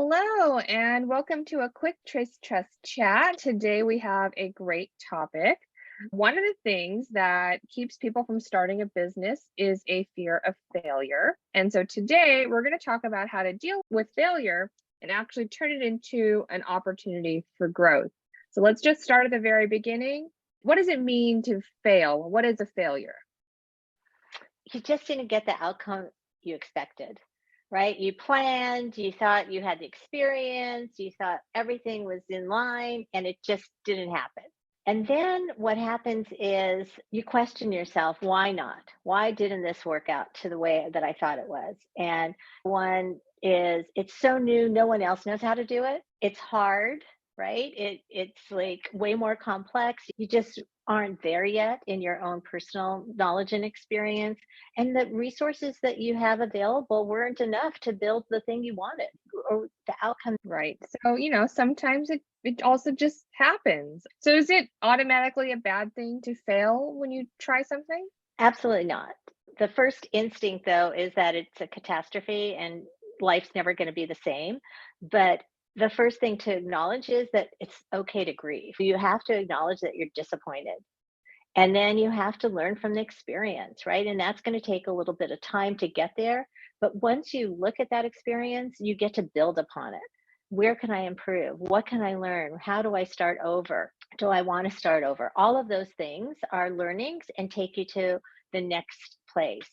Hello, and welcome to a quick Trace Trust chat. Today we have a great topic. One of the things that keeps people from starting a business is a fear of failure. And so today we're going to talk about how to deal with failure and actually turn it into an opportunity for growth. So let's just start at the very beginning. What does it mean to fail? What is a failure? You just didn't get the outcome you expected, right? You planned, you thought you had the experience, you thought everything was in line, and it just didn't happen. And then what happens is you question yourself, why not? Why didn't this work out to the way that I thought it was? And one is it's so new, no one else knows how to do it. It's hard, right? it's like way more complex. You just aren't there yet in your own personal knowledge and experience. And the resources that you have available weren't enough to build the thing you wanted or the outcome. Right. So, sometimes it also just happens. So is it automatically a bad thing to fail when you try something? Absolutely not. The first instinct, though, is that it's a catastrophe and life's never going to be the same. But the first thing to acknowledge is that it's okay to grieve. You have to acknowledge that you're disappointed. And then you have to learn from the experience, right? And that's going to take a little bit of time to get there. But once you look at that experience, you get to build upon it. Where can I improve? What can I learn? How do I start over? Do I want to start over? All of those things are learnings and take you to the next place.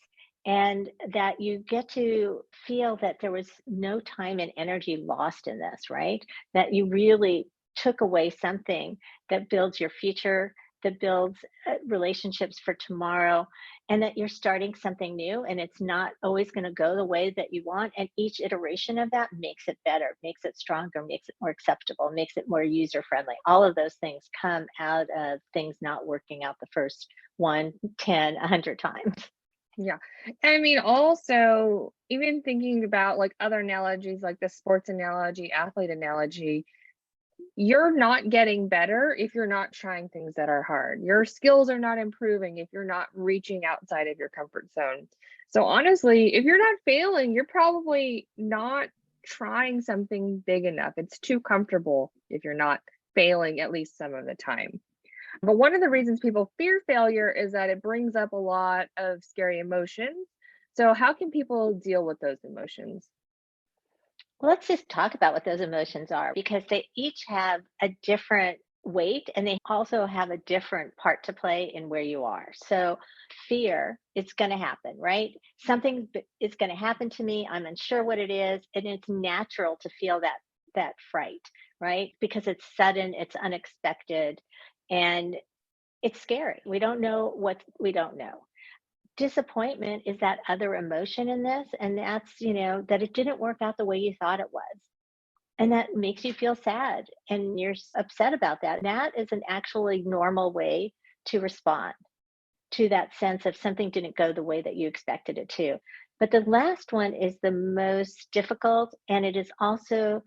And that you get to feel that there was no time and energy lost in this, right? That you really took away something that builds your future, that builds relationships for tomorrow, and that you're starting something new and it's not always going to go the way that you want. And each iteration of that makes it better, makes it stronger, makes it more acceptable, makes it more user friendly. All of those things come out of things not working out the first one, 10, 100 times. Yeah. I mean, also, even thinking about like other analogies, like the sports analogy, athlete analogy, you're not getting better if you're not trying things that are hard. Your skills are not improving if you're not reaching outside of your comfort zone. So honestly, if you're not failing, you're probably not trying something big enough. It's too comfortable if you're not failing at least some of the time. But one of the reasons people fear failure is that it brings up a lot of scary emotions. So how can people deal with those emotions? Let's just talk about what those emotions are because they each have a different weight and they also have a different part to play in where you are. So, fear, it's going to happen, right? Is going to happen to me. I'm unsure what it is, and it's natural to feel that fright, right? Because it's sudden, it's unexpected, and it's scary. We don't know what we don't know. Disappointment is that other emotion in this, and that's, that it didn't work out the way you thought it was. And that makes you feel sad and you're upset about that. That is an actually normal way to respond to that sense of something didn't go the way that you expected it to. But the last one is the most difficult, and it is also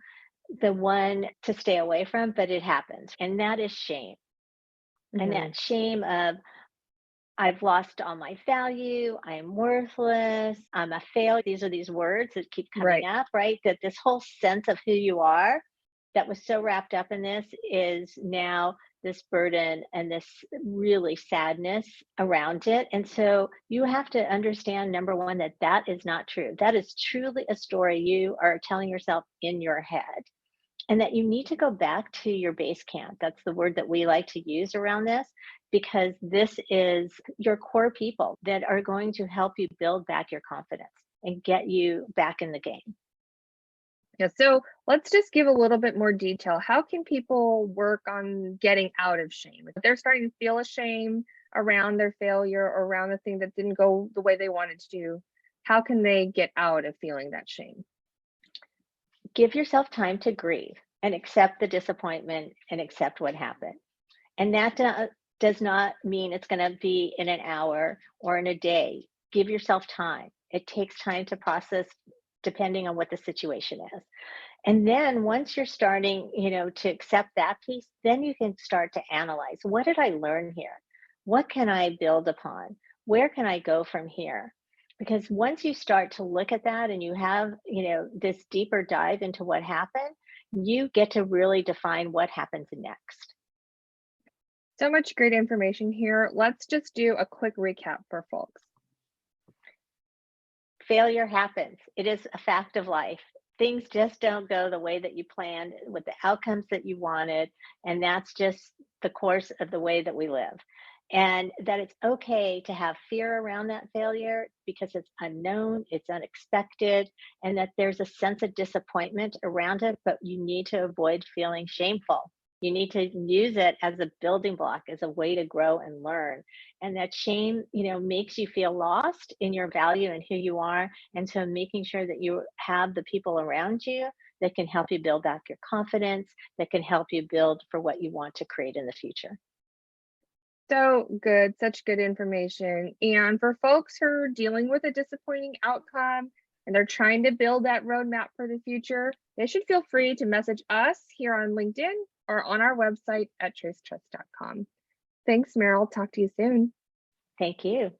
the one to stay away from, but it happens. And that is shame. And Hmm. that shame of, I've lost all my value. I am worthless. I'm a failure. These are these words that keep coming Right. up, right? That this whole sense of who you are that was so wrapped up in this is now this burden and this really sadness around it. And so you have to understand, number one, that that is not true. That is truly a story you are telling yourself in your head, and that you need to go back to your base camp. That's the word that we like to use around this, because this is your core people that are going to help you build back your confidence and get you back in the game. Yeah. So let's just give a little bit more detail. How can people work on getting out of shame? If they're starting to feel ashamed around their failure or around the thing that didn't go the way they wanted to do, how can they get out of feeling that shame? Give yourself time to grieve and accept the disappointment and accept what happened. And that does not mean it's going to be in an hour or in a day. Give yourself time. It takes time to process depending on what the situation is. And then once you're starting, to accept that piece, then you can start to analyze, what did I learn here? What can I build upon? Where can I go from here? Because once you start to look at that and you have, this deeper dive into what happened, you get to really define what happens next. So much great information here. Let's just do a quick recap for folks. Failure happens. It is a fact of life. Things just don't go the way that you planned with the outcomes that you wanted. And that's just the course of the way that we live. And that it's okay to have fear around that failure because it's unknown, it's unexpected, and that there's a sense of disappointment around it, but you need to avoid feeling shameful. You need to use it as a building block, as a way to grow and learn. And that shame, makes you feel lost in your value and who you are. And so making sure that you have the people around you that can help you build back your confidence, that can help you build for what you want to create in the future. So good, such good information. And for folks who are dealing with a disappointing outcome and they're trying to build that roadmap for the future, they should feel free to message us here on LinkedIn or on our website at tracetrust.com. Thanks, Meryl. Talk to you soon. Thank you.